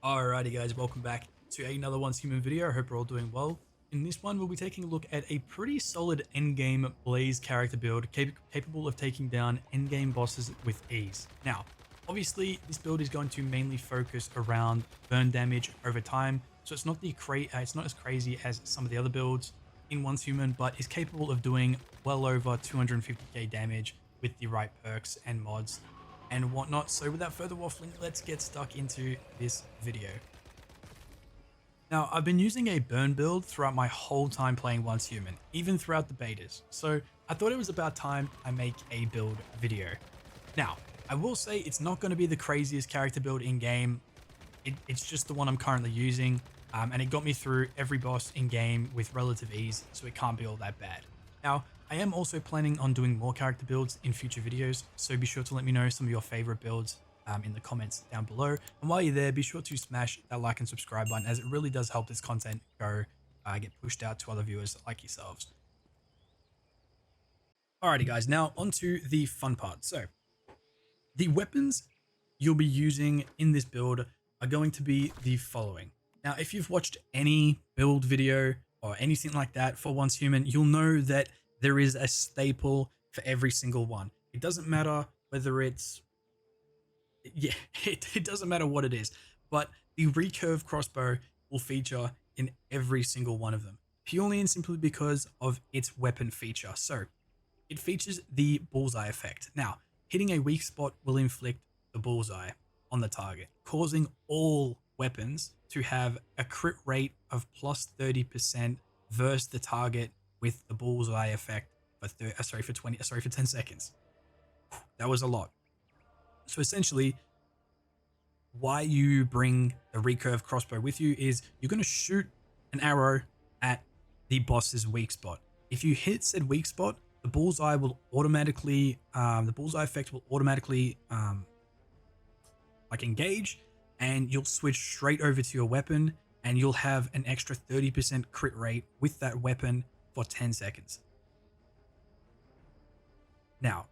Alrighty guys, welcome back to another Once Human video. I hope you're all doing well. In this one, we'll be taking a look at a pretty solid endgame Blaze character build capable of taking down endgame bosses with ease. Now, obviously, this build is going to mainly focus around burn damage over time, so it's not as crazy as some of the other builds in Once Human, but is capable of doing well over 250k damage with the right perks and mods and whatnot. So without further waffling, let's get stuck into this video. Now, I've been using a burn build throughout my whole time playing Once Human, even throughout the betas, so I thought it was about time I make a build video. Now, I will say it's not going to be the craziest character build in game. It's just the one I'm currently using, and it got me through every boss in game with relative ease, so it can't be all that bad. Now, I am also planning on doing more character builds in future videos, so be sure to let me know some of your favorite builds in the comments down below. And while you're there, be sure to smash that like and subscribe button, as it really does help this content get pushed out to other viewers like yourselves. Alrighty guys, now onto the fun part. So, the weapons you'll be using in this build are going to be the following. Now, if you've watched any build video or anything like that for Once Human, you'll know that there is a staple for every single one. It doesn't matter whether it's, it doesn't matter what it is, but the recurve crossbow will feature in every single one of them, purely and simply because of its weapon feature. So it features the bullseye effect. Now, hitting a weak spot will inflict the bullseye on the target, causing all weapons to have a crit rate of plus 30% versus the target with the bullseye effect for 10 seconds. That was a lot. So essentially, why you bring the recurve crossbow with you is you're going to shoot an arrow at the boss's weak spot. If you hit said weak spot, the bullseye will automatically, the bullseye effect will automatically engage, and you'll switch straight over to your weapon, and you'll have an extra 30% crit rate with that weapon for 10 seconds. Now,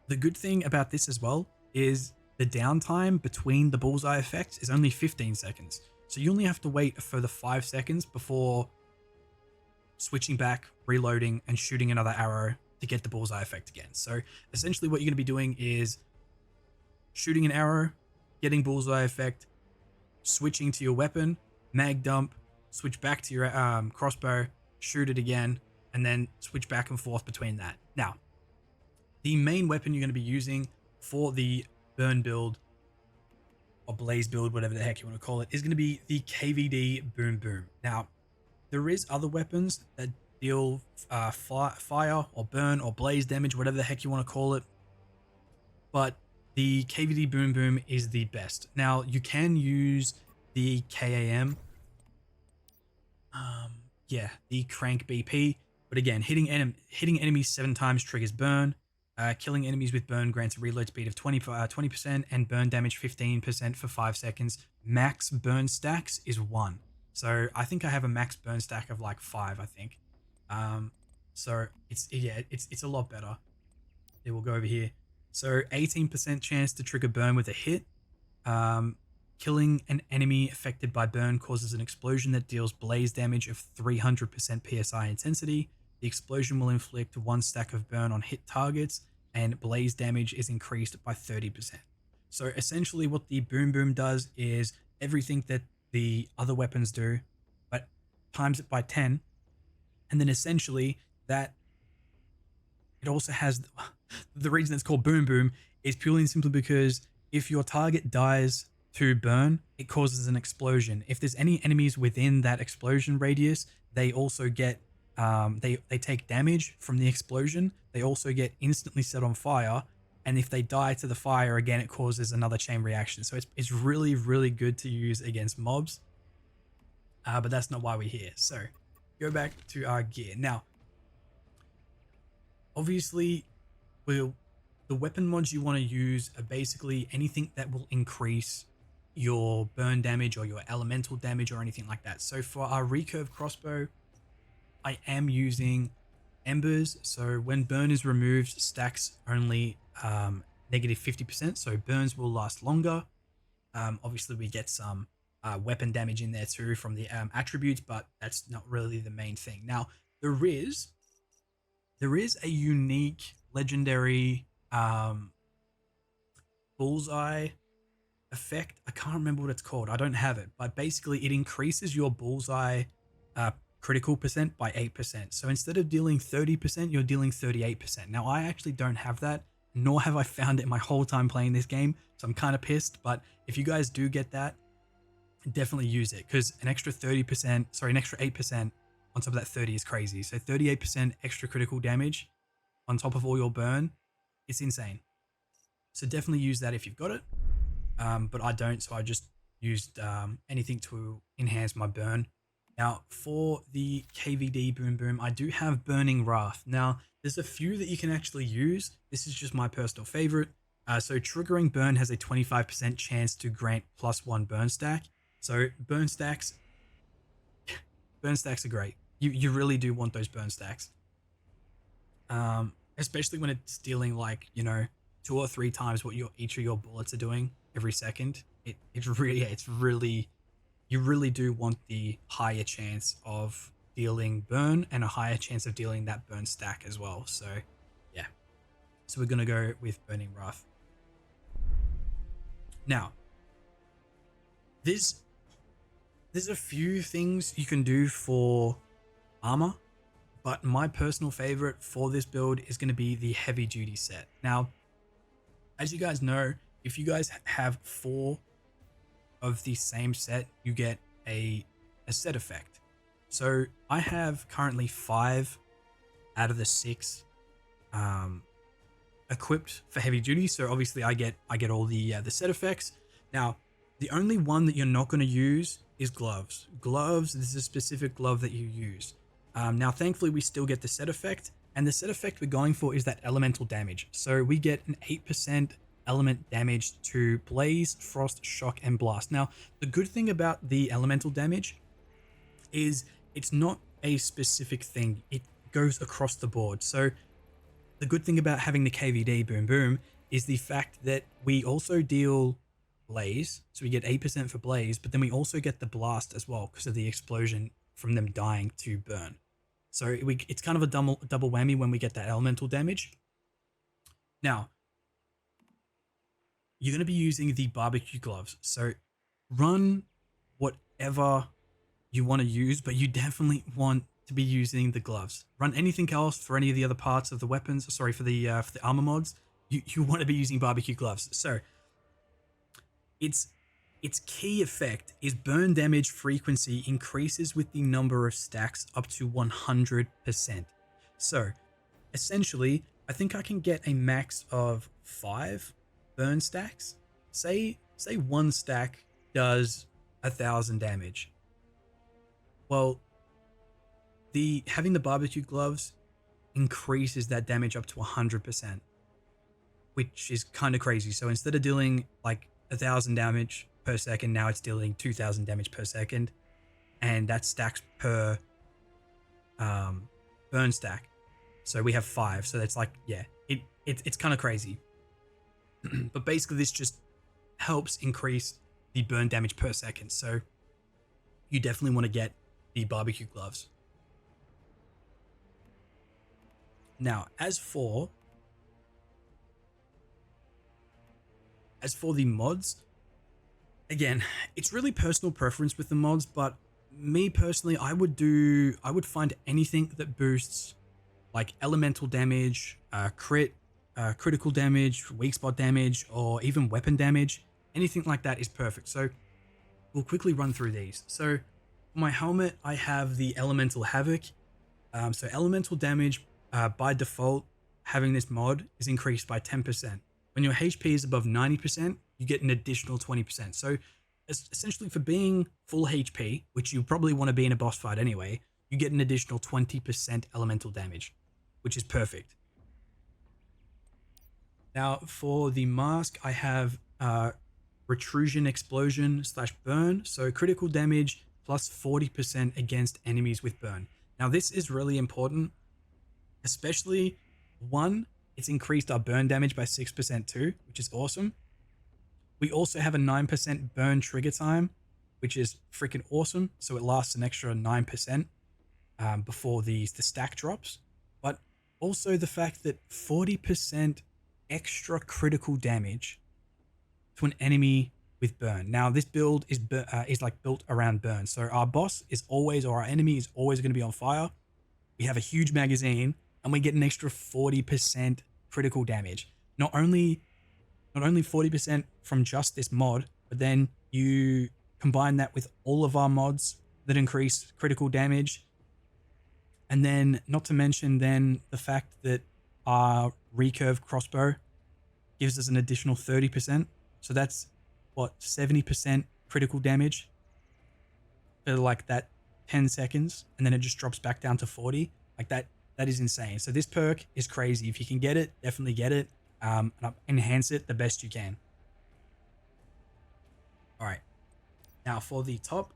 the good thing about this as well is the downtime between the bullseye effects is only 15 seconds. So you only have to wait a further 5 seconds before switching back, reloading, and shooting another arrow to get the bullseye effect again. So essentially what you're going to be doing is shooting an arrow, getting bullseye effect, switching to your weapon, mag dump, switch back to your crossbow, shoot it again, and then switch back and forth between that. Now, the main weapon you're going to be using for the burn build or blaze build, whatever the heck you want to call it, is going to be the KVD Boom Boom. Now, there is other weapons that deal fire or burn or blaze damage, whatever the heck you want to call it, but the KVD Boom Boom is the best. Now, you can use the KAM, the Crank BP, but again, hitting enemies 7 times triggers burn. Killing enemies with burn grants a reload speed of 20% and burn damage 15% for 5 seconds. Max burn stacks is 1. So I think I have a max burn stack of like 5, I think. So it's a lot better. It will go over here. So 18% chance to trigger burn with a hit. Killing an enemy affected by burn causes an explosion that deals blaze damage of 300% PSI intensity. The explosion will inflict 1 stack of burn on hit targets, and blaze damage is increased by 30%. So essentially what the Boom Boom does is everything that the other weapons do, but times it by 10. And then essentially that it also has, the reason it's called Boom Boom is purely and simply because if your target dies to burn, it causes an explosion. If there's any enemies within that explosion radius, they also get they take damage from the explosion. They also get instantly set on fire, and if they die to the fire again, it causes another chain reaction. So it's really, really good to use against mobs, but that's not why we're here. So go back to our gear. Now, obviously, the weapon mods you want to use are basically anything that will increase your burn damage or your elemental damage or anything like that. So for our recurve crossbow, I am using embers. So when burn is removed, stacks only negative 50%. So burns will last longer. Obviously, we get some weapon damage in there too from the attributes, but that's not really the main thing. Now, there is there is a unique legendary bullseye effect. I can't remember what it's called. I don't have it, but basically it increases your bullseye uh, critical percent by 8%. So instead of dealing 30%, you're dealing 38%. Now, I actually don't have that, nor have I found it my whole time playing this game. So I'm kind of pissed, but if you guys do get that, definitely use it, because an extra 30%, sorry, an extra 8% on top of that 30 is crazy. So 38% extra critical damage on top of all your burn, it's insane. So definitely use that if you've got it. But I don't, so I just used anything to enhance my burn. Now, for the KVD Boom Boom, I do have Burning Wrath. Now, there's a few that you can actually use. This is just my personal favorite. So triggering burn has a 25% chance to grant +1 burn stack. So burn stacks are great. You really do want those burn stacks. Especially when it's dealing like, 2 or 3 times what each of your bullets are doing every second. It's really you really do want the higher chance of dealing burn and a higher chance of dealing that burn stack as well. So yeah. So we're gonna go with Burning Wrath. Now, there's a few things you can do for armor, but my personal favorite for this build is going to be the heavy duty set. Now, as you guys know, if you guys have 4 of the same set, you get a set effect. So I have currently 5 out of the 6 equipped for heavy duty. So obviously I get all the set effects. Now, the only one that you're not going to use is gloves. Gloves, this is a specific glove that you use. Now, thankfully, we still get the set effect, and the set effect we're going for is that elemental damage. So we get an 8% element damage to Blaze, Frost, Shock, and Blast. Now, the good thing about the elemental damage is it's not a specific thing. It goes across the board. So the good thing about having the KVD Boom Boom is the fact that we also deal Blaze, so we get 8% for Blaze, but then we also get the Blast as well because of the explosion from them dying to burn. So it's kind of a double whammy when we get that elemental damage. Now, you're going to be using the barbecue gloves. So run whatever you want to use, but you definitely want to be using the gloves. Run anything else for any of the other parts of the weapons. Sorry, for the armor mods. You want to be using barbecue gloves. So its key effect is burn damage frequency increases with the number of stacks up to 100%. So essentially, I think I can get a max of 5 burn stacks. Say 1 stack does 1,000 damage. Well, having the barbecue gloves increases that damage up to 100%, which is kind of crazy. So instead of dealing like 1,000 damage per second, now it's dealing 2,000 damage per second, and that stacks per burn stack. So we have 5. So that's like, yeah, it's kind of crazy. But basically, this just helps increase the burn damage per second. So you definitely want to get the barbecue gloves. Now, as for the mods, again, it's really personal preference with the mods, but me personally, I would find anything that boosts like elemental damage, critical damage, weak spot damage, or even weapon damage. Anything like that is perfect. So we'll quickly run through these. So for my helmet, I have the Elemental Havoc. So elemental damage by default, having this mod is increased by 10%. When your HP is above 90%, you get an additional 20%. So essentially, for being full HP, which you probably want to be in a boss fight anyway, you get an additional 20% elemental damage, which is perfect. Now, for the mask, I have Retrusion Explosion / Burn. So critical damage plus 40% against enemies with burn. Now, this is really important, especially, 1, it's increased our burn damage by 6% too, which is awesome. We also have a 9% burn trigger time, which is freaking awesome. So it lasts an extra 9% before the stack drops. But also the fact that 40% extra critical damage to an enemy with burn. Now this build is like built around burn. So our boss is always, or our enemy is always going to be on fire. We have a huge magazine, and we get an extra 40% critical damage. Not only 40% from just this mod, but then you combine that with all of our mods that increase critical damage. And then not to mention then the fact that our recurve crossbow gives us an additional 30%. So that's what, 70% critical damage for like that 10 seconds. And then it just drops back down to 40. Like that is insane. So this perk is crazy. If you can get it, definitely get it. And enhance it the best you can. All right. Now for the top,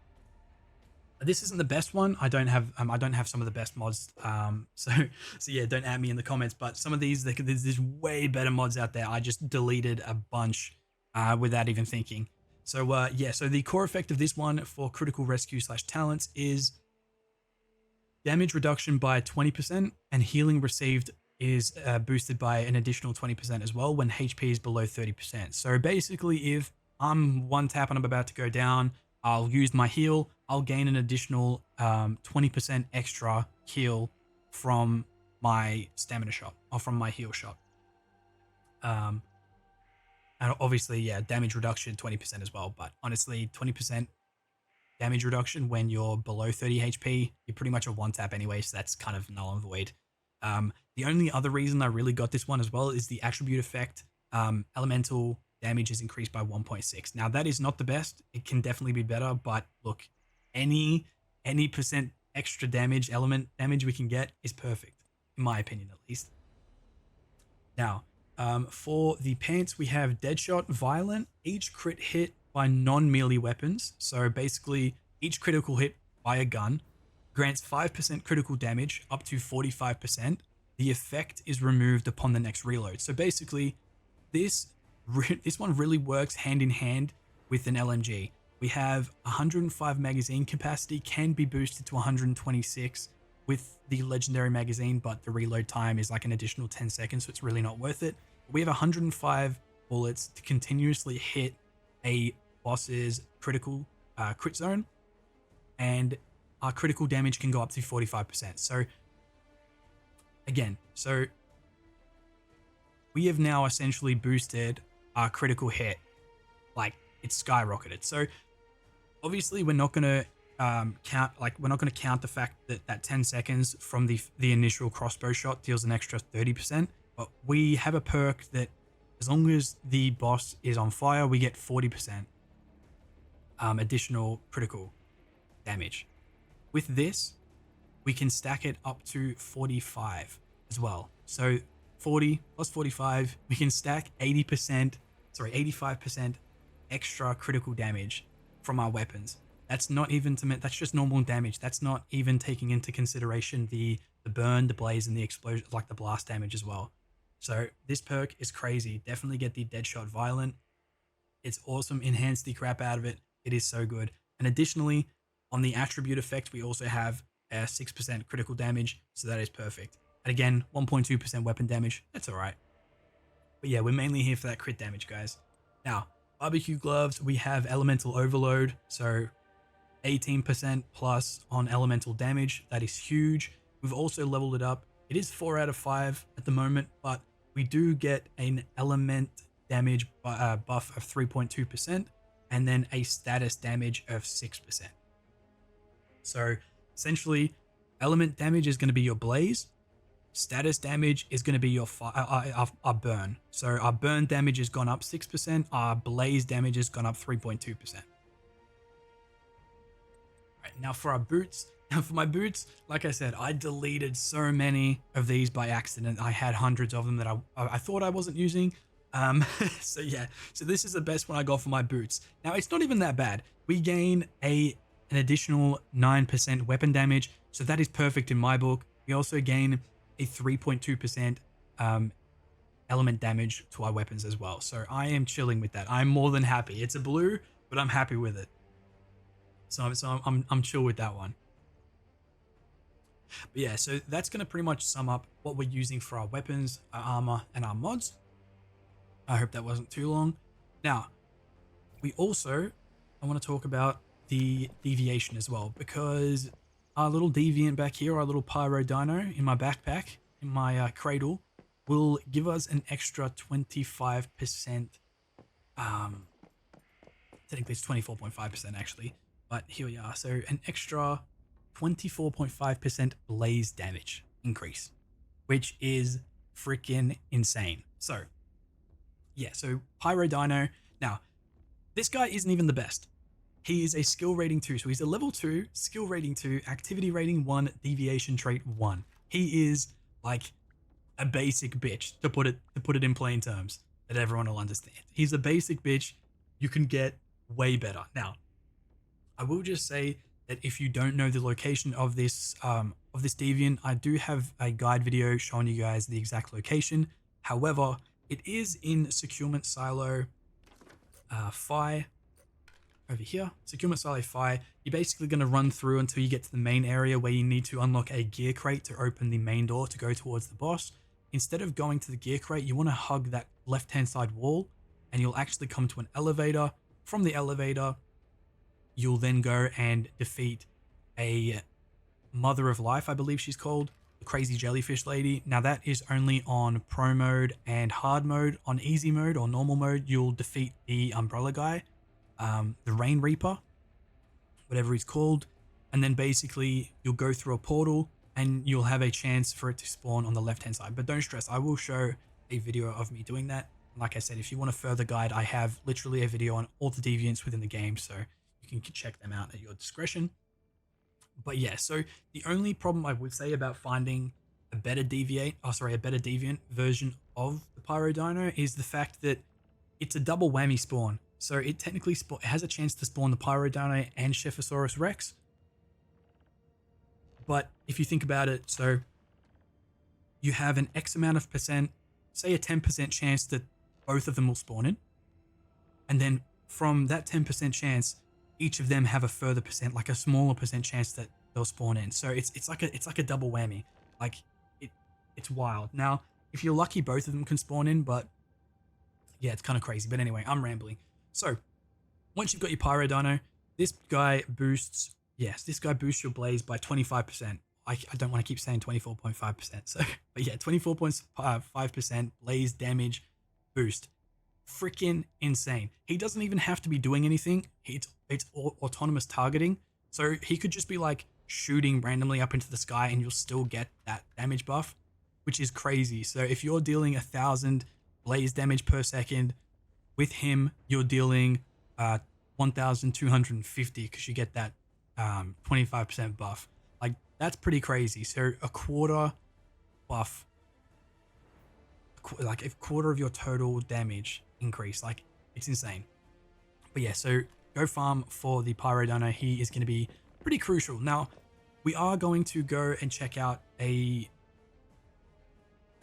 this isn't the best one. I don't have some of the best mods. So yeah, don't at me in the comments. But some of these, there's way better mods out there. I just deleted a bunch without even thinking. So yeah, so the core effect of this one for critical rescue / talents is damage reduction by 20%, and healing received is boosted by an additional 20% as well when HP is below 30%. So basically, if I'm one tap and I'm about to go down, I'll use my heal. I'll gain an additional 20% extra heal from my stamina shot or from my heal shot. And obviously, yeah, damage reduction 20% as well. But honestly, 20% damage reduction when you're below 30 HP, you're pretty much a one tap anyway. So that's kind of null and void. The only other reason I really got this one as well is the attribute effect. Elemental damage is increased by 1.6. Now that is not the best. It can definitely be better, but look, any percent extra damage, element damage we can get is perfect, in my opinion at least. Now, for the pants, we have Deadshot Violent. Each crit hit by non-melee weapons. So basically, each critical hit by a gun grants 5% critical damage up to 45%. The effect is removed upon the next reload. So basically, this one really works hand in hand with an LMG. We have 105 magazine capacity, can be boosted to 126 with the legendary magazine, but the reload time is like an additional 10 seconds, so it's really not worth it. We have 105 bullets to continuously hit a boss's critical crit zone, and our critical damage can go up to 45%. So again, we have now essentially boosted our critical hit, like it's skyrocketed. So obviously we're not going to count the fact that 10 seconds from the initial crossbow shot deals an extra 30%, but we have a perk that as long as the boss is on fire, we get 40% additional critical damage. With this, we can stack it up to 45 as well. So 40 plus 45, we can stack 85% extra critical damage from our weapons. That's not even that's just normal damage. That's not even taking into consideration the burn, the blaze, and the explosion, like the blast damage as well. So this perk is crazy. Definitely get the Deadshot Violent. It's awesome. Enhance the crap out of it. It is so good. And additionally, on the attribute effect, we also have 6% critical damage. So that is perfect. And again, 1.2% weapon damage. That's all right. But yeah, we're mainly here for that crit damage, guys. Now, barbecue gloves, we have elemental overload. So 18% plus on elemental damage. That is huge. We've also leveled it up. It is 4 out of 5 at the moment, but we do get an element damage buff of 3.2% and then a status damage of 6%. So essentially, element damage is going to be your blaze. Status damage is going to be your our burn. So our burn damage has gone up 6%. Our blaze damage has gone up 3.2%. Right, now for our boots. Now for my boots, like I said, I deleted so many of these by accident. I had hundreds of them that I thought I wasn't using. So yeah, so this is the best one I got for my boots. Now it's not even that bad. We gain an additional 9% weapon damage. So that is perfect in my book. We also gain a 3.2% element damage to our weapons as well. So I am chilling with that. I'm more than happy. It's a blue, but I'm happy with it. So I'm chill with that one. But yeah, so that's going to pretty much sum up what we're using for our weapons, our armor, and our mods. I hope that wasn't too long. Now, I want to talk about the deviation as well, because our little deviant back here, our little pyro dino in my backpack, in my cradle, will give us an extra 25%. Technically it's 24.5% actually, but here we are. So an extra 24.5% blaze damage increase, which is freaking insane. So yeah, so Pyro Dino. Now, this guy isn't even the best. He is a skill rating 2, so he's a level 2, skill rating 2, activity rating 1, deviation trait 1. He is like a basic bitch, to put it in plain terms that everyone will understand. He's a basic bitch. You can get way better. Now, I will just say that if you don't know the location of this deviant, I do have a guide video showing you guys the exact location. However, it is in Securement Silo Phi over here. Securement Silo Phi. You're basically going to run through until you get to the main area where you need to unlock a gear crate to open the main door to go towards the boss. Instead of going to the gear crate, you want to hug that left-hand side wall, and you'll actually come to an elevator. From the elevator, you'll then go and defeat a Mother of Life, I believe she's called, the crazy jellyfish lady. Now that is only on pro mode and hard mode. On easy mode or normal mode, you'll defeat the umbrella guy, the Rain Reaper, whatever he's called. And then basically you'll go through a portal and you'll have a chance for it to spawn on the left-hand side. But don't stress, I will show a video of me doing that. Like I said, if you want a further guide, I have literally a video on all the deviants within the game, so you can check them out at your discretion. But yeah, so the only problem I would say about finding a better deviant version of the Pyro Dino is the fact that it's a double whammy spawn. So it technically it has a chance to spawn the Pyro Dino and Scephosaurus Rex. But if you think about it, so you have an X amount of percent, say a 10% chance that both of them will spawn in. And then from that 10% chance, each of them have a further percent, like a smaller percent chance that they'll spawn in. So it's like a double whammy. Like it's wild. Now, if you're lucky, both of them can spawn in, but yeah, it's kind of crazy. But anyway, I'm rambling. So once you've got your Pyro Dino, this guy boosts your blaze by 25%. I don't want to keep saying 24.5%. So, but yeah, 24.5% blaze damage boost. Freaking insane. He doesn't even have to be doing anything. It's autonomous targeting. So he could just be like shooting randomly up into the sky and you'll still get that damage buff, which is crazy. So if you're dealing 1,000 blaze damage per second, with him, you're dealing 1,250 because you get that 25% buff. Like, that's pretty crazy. So a quarter buff, like a quarter of your total damage increase. Like, it's insane. But yeah, so go farm for the Pyro Dino. He is going to be pretty crucial. Now, we are going to go and check out a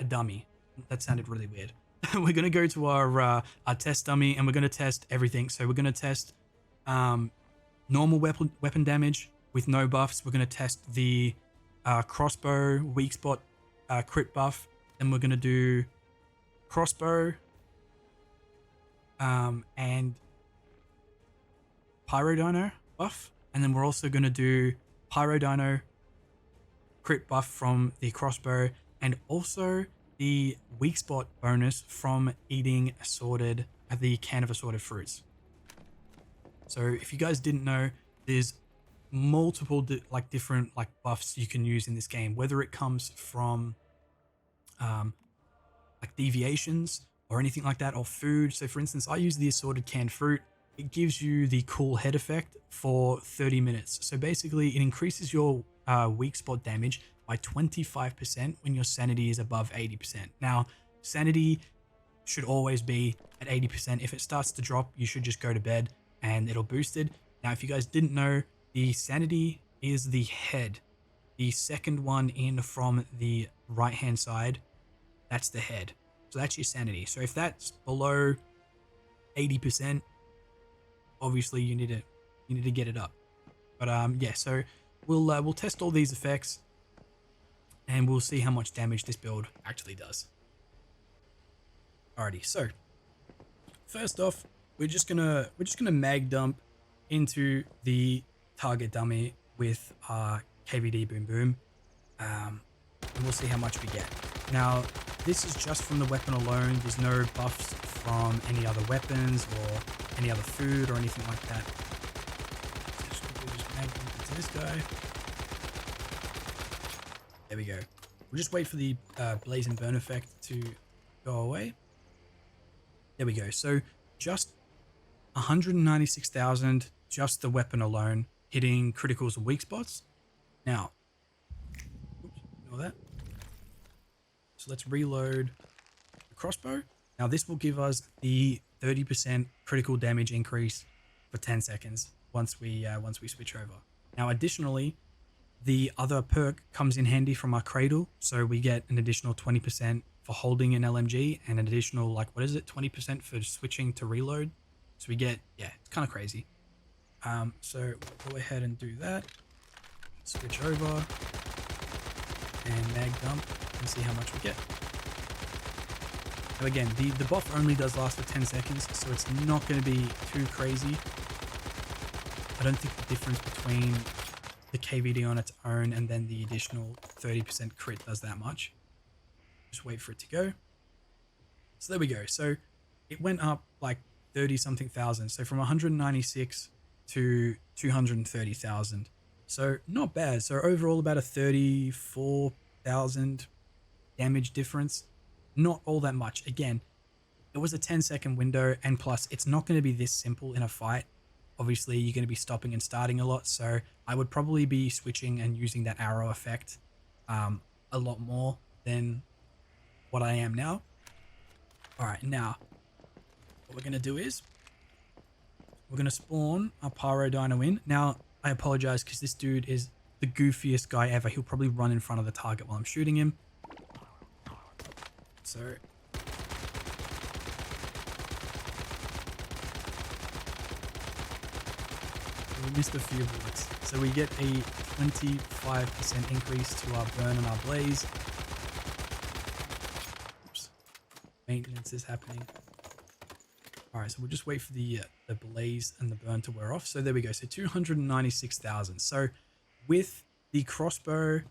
dummy. That sounded really weird. We're going to go to our test dummy and we're going to test everything. So we're going to test normal weapon damage with no buffs. We're going to test the crossbow weak spot crit buff. Then we're going to do crossbow and Pyro Dino buff. And then we're also going to do Pyro Dino crit buff from the crossbow and also the weak spot bonus from eating the can of assorted fruits. So if you guys didn't know, there's multiple different buffs you can use in this game, whether it comes from deviations or anything like that, or food. So for instance, I use the assorted canned fruit. It gives you the cool head effect for 30 minutes. So basically it increases your weak spot damage by 25% when your sanity is above 80%. Now, sanity should always be at 80%. If it starts to drop, you should just go to bed and it'll boost it. Now, if you guys didn't know, the sanity is the head. The second one in from the right-hand side, that's the head. So that's your sanity. So if that's below 80%, obviously you need to get it up. But yeah, so we'll test all these effects and we'll see how much damage this build actually does. Alrighty, so first off, we're just gonna mag dump into the target dummy with our KVD Boom Boom, and we'll see how much we get. Now, this is just from the weapon alone. There's no buffs from any other weapons or any other food or anything like that. So just quickly just mag dump into this guy. There we go. We'll just wait for the blaze and burn effect to go away. There we go. So just 196,000, just the weapon alone, hitting criticals and weak spots. Now, oops, ignore that. So let's reload the crossbow. Now this will give us the 30% critical damage increase for 10 seconds once we switch over. Now, additionally, the other perk comes in handy from our cradle, so we get an additional 20% for holding an LMG and an additional, like, what is it, 20% for switching to reload. So we get, yeah, it's kind of crazy. So we'll go ahead and do that. Switch over and mag dump and see how much we get. Now again, the buff only does last for 10 seconds, so it's not going to be too crazy. I don't think the difference between the KVD on its own and then the additional 30% crit does that much. Just wait for it to go. So there we go. So it went up like 30 something thousand. So from 196 to 230,000. So not bad. So overall about a 34,000 damage difference. Not all that much. Again, it was a 10-second window, and plus it's not going to be this simple in a fight. Obviously you're going to be stopping and starting a lot, so I would probably be switching and using that arrow effect a lot more than what I am now. Alright, now what we're going to do is we're going to spawn our Pyro Dino in. Now, I apologize because this dude is the goofiest guy ever. He'll probably run in front of the target while I'm shooting him. So we missed a few bullets. So we get a 25% increase to our burn and our blaze. Oops. Maintenance is happening. Alright, so we'll just wait for the blaze and the burn to wear off. So there we go. So 296,000. So with the crossbow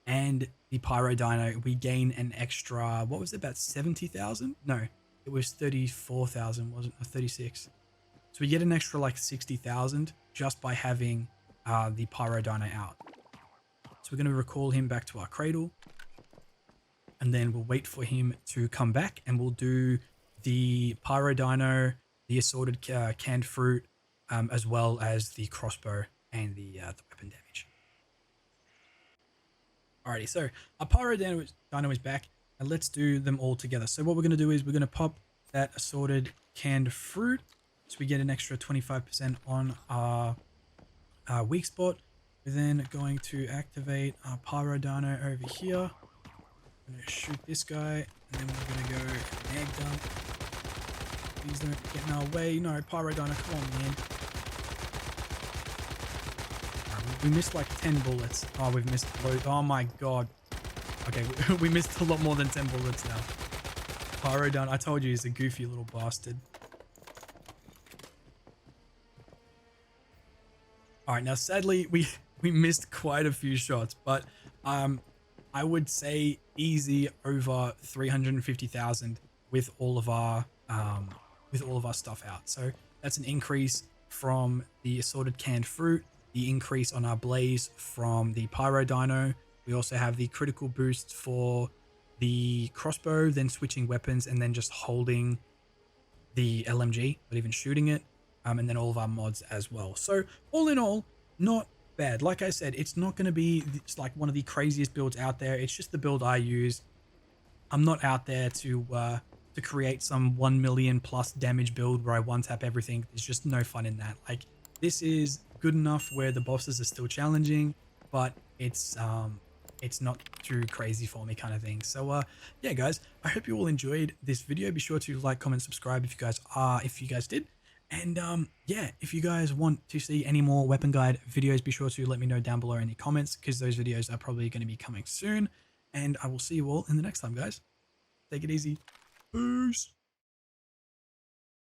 and the Pyro Dino, we gain an extra, what was it, about 70,000? No, it was 34,000, wasn't it? 36. So we get an extra like 60,000 just by having the Pyro Dino out. So we're going to recall him back to our cradle, and then we'll wait for him to come back, and we'll do the Pyro Dino, the assorted canned fruit, as well as the crossbow and the weapon damage. Alrighty, so our Pyro Dino is back, and let's do them all together. So what we're going to do is we're going to pop that assorted canned fruit, so we get an extra 25% on our weak spot. We're then going to activate our Pyro Dino over here. I'm going to shoot this guy, and then we're going to go mag dump. Please don't get in our way. No, Pyro Dino, come on, man. We missed like 10 bullets. Oh, we've missed loads. Oh my god. Okay, we missed a lot more than 10 bullets now. Pyro Dino, I told you he's a goofy little bastard. Alright, now sadly, we missed quite a few shots, but I would say easy over 350,000 with all of our stuff out. So that's an increase from the assorted canned fruit, the increase on our blaze from the Pyro Dino. We also have the critical boost for the crossbow, then switching weapons, and then just holding the LMG, not even shooting it, and then all of our mods as well. So all in all, not bad. Like I said, it's not going to be like one of the craziest builds out there. It's just the build I use. I'm not out there to create some 1 million plus damage build where I one-tap everything. There's just no fun in that. Like, this is good enough where the bosses are still challenging, but it's it's not too crazy for me kind of thing. So yeah, guys, I hope you all enjoyed this video. Be sure to like, comment, subscribe if you guys did. And yeah, if you guys want to see any more weapon guide videos, be sure to let me know down below in the comments, because those videos are probably going to be coming soon. And I will see you all in the next time, guys. Take it easy. Peace.